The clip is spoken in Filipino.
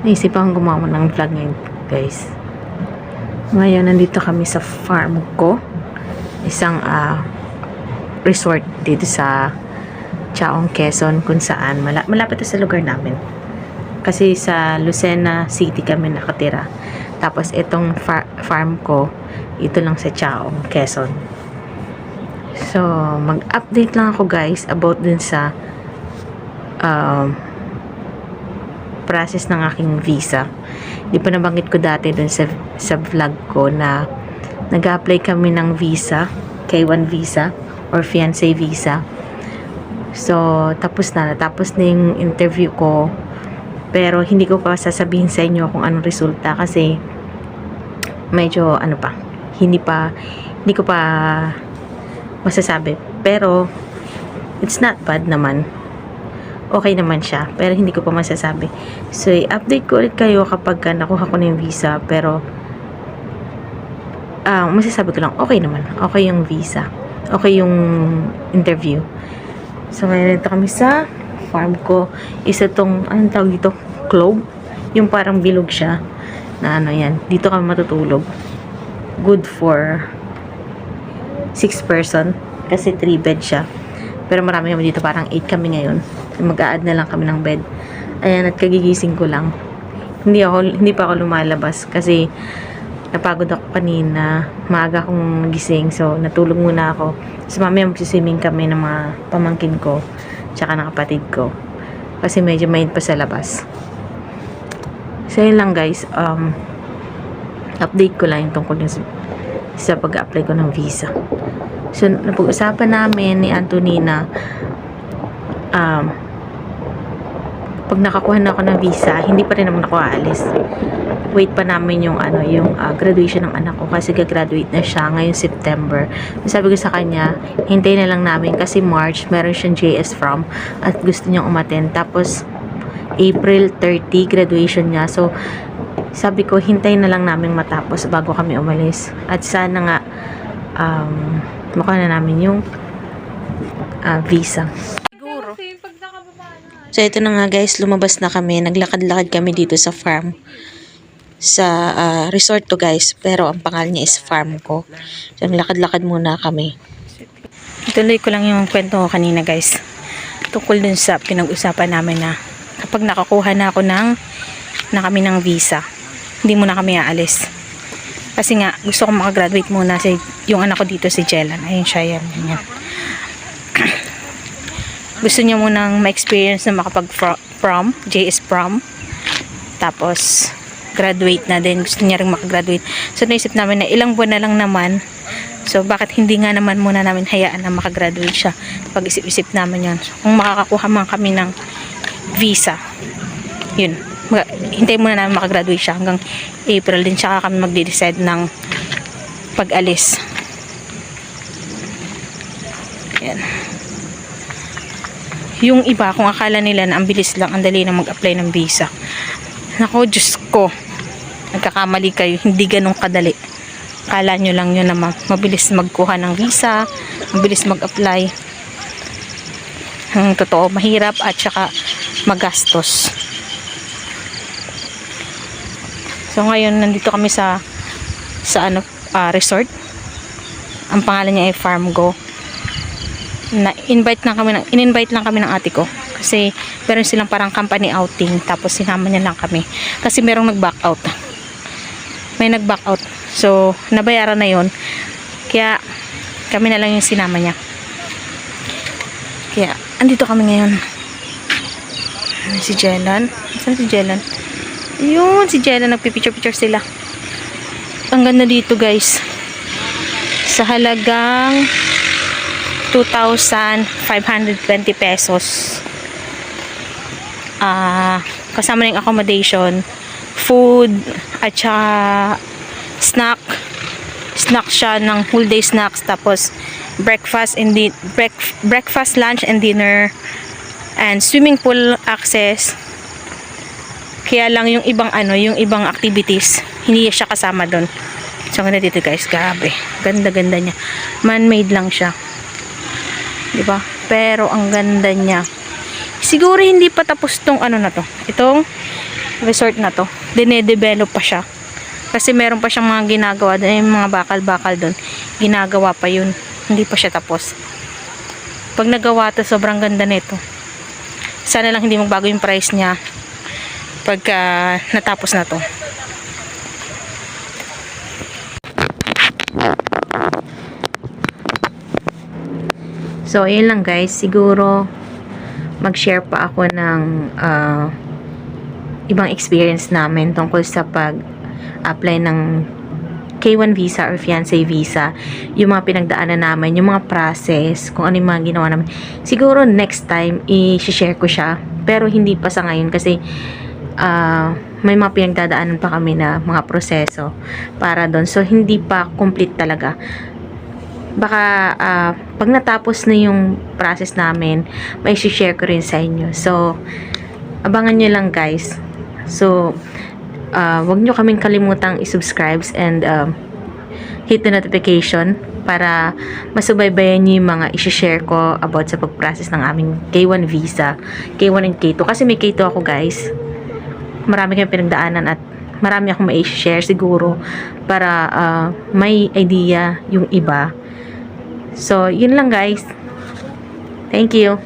Naisip akong gumawa ng vlog ngayon, guys. Ngayon, nandito kami sa farm ko. Isang resort dito sa Chaong, Quezon, kung saan malapit sa lugar namin. Kasi sa Lucena City kami nakatira. Tapos itong farm ko, ito lang sa Chaong, Quezon. So, mag-update lang ako, guys, about din sa process ng aking visa. Di pa nabanggit ko dati dun sa vlog ko na nag-apply kami ng visa, K1 visa or fiancé visa. So, natapos na yung interview ko, pero hindi ko pa sasabihin sa inyo kung anong resulta kasi medyo hindi ko pa masasabi. Pero it's not bad naman. Okay naman siya, pero hindi ko pa masasabi. So, i-update ko ulit kayo kapag nakuha ko na yung visa, pero masasabi ko lang, okay naman. Okay yung visa. Okay yung interview. So, ngayon ito kami sa farm ko. Isa tong, anong tawag dito? Globe. Yung parang bilog siya. Na yan. Dito kami matutulog. Good for 6 person. Kasi 3 bed siya. Pero marami kami dito. Parang 8 kami ngayon. Mag-a-add na lang kami ng bed. Ayan, at kagigising ko lang. Hindi pa ako lumalabas kasi napagod ako kanina. Maaga akong gising. So, natulog muna ako. So, mamaya magsiswimming kami ng mga pamangkin ko tsaka ng kapatid ko. Kasi medyo mainit pa sa labas. So, yun lang, guys. Update ko lang yung tungkol sa pag-apply ko ng visa. So, napag-usapan namin ni Anthony na pag nakakuha na ako ng visa, hindi pa rin naman ako aalis. Wait pa namin yung graduation ng anak ko kasi gagraduate na siya ngayong September. Sabi ko sa kanya, hintay na lang namin kasi March meron siyang JS Prom at gusto niyang umattend. Tapos April 30 graduation niya. So sabi ko, hintay na lang namin matapos bago kami umalis. At sana nga makuha na namin yung visa. Siguro. So, ito na nga, guys. Lumabas na kami. Naglakad-lakad kami dito sa farm. Sa resort to, guys. Pero ang pangalan niya is farm ko. So, naglakad-lakad muna kami. Ituloy ko lang yung kwento ko kanina, guys. Tungkol dun sa pinag-usapan namin na kapag nakakuha na kami ng visa, hindi muna kami aalis. Kasi nga, gusto ko makagraduate muna yung anak ko dito, si Jellan. Ayun siya, yan. Gusto niya munang ma-experience na makapag-prom, JS prom. Tapos, graduate na din. Gusto niya rin makagraduate. So, naisip namin na ilang buwan na lang naman. So, bakit hindi nga naman muna namin hayaan na makagraduate siya? Pag-isip-isip namin yun. So, kung makakakuha man kami ng visa, yun. Hintay muna namin makagraduate siya hanggang April din. Tsaka kami magde-decide ng pag-alis. Yan. Yung iba, kung akala nila na ang bilis lang, ang dali na mag-apply ng visa. Nako, Diyos ko. Nagkakamali kayo. Hindi ganun kadali. Akala nyo lang yun na mabilis magkuha ng visa, mabilis mag-apply. Ang totoo, mahirap at saka magastos. So, ngayon, nandito kami sa resort. Ang pangalan niya ay Farm Go. In-invite lang kami ng ate ko kasi meron silang parang company outing, tapos sinama niya lang kami kasi merong nag-back out, so nabayaran na yon, kaya kami na lang yung sinama niya. Kaya andito kami ngayon. Si Jellan, saan si Jellan? Yun, si Jellan, nagpipicture sila. Ang ganda dito, guys, sa halagang 2,520 pesos. Kasama ng accommodation, food, at saka snack siya ng whole day snacks, tapos breakfast, lunch and dinner, and swimming pool access. Kaya lang yung ibang activities, hindi siya kasama doon. So, ganda dito, guys. Grabe. Ganda-ganda niya. Man-made lang siya. Diba? Pero ang ganda niya. Siguro hindi pa tapos tong na to. Itong resort na to. Dine-develop pa siya. Kasi meron pa siyang mga ginagawa doon, yung mga bakal-bakal doon. Ginagawa pa yun. Hindi pa siya tapos. Pag nagawa to, sobrang ganda nito. Sana lang hindi magbago yung price niya pagka natapos na to. So, ayun lang guys. Siguro, mag-share pa ako ng ibang experience namin tungkol sa pag-apply ng K1 visa or fiancé visa. Yung mga pinagdaanan namin, yung mga process, kung ano yung mga ginawa namin. Siguro, next time, i-share ko siya. Pero, hindi pa sa ngayon kasi may mga pinagdadaanan pa kami na mga proseso para doon. So, hindi pa complete talaga. Baka pag natapos na yung process namin, may share ko rin sa inyo. So, abangan nyo lang guys. So, wag nyo kaming kalimutang i-subscribe and hit the notification para masubaybayan nyo yung mga i-share ko about sa pag-process ng aming K1 visa, K1 and K2. Kasi may K2 ako guys. Marami kayong pinagdaanan at marami akong mai-share siguro para may idea yung iba. So, yun lang guys. Thank you.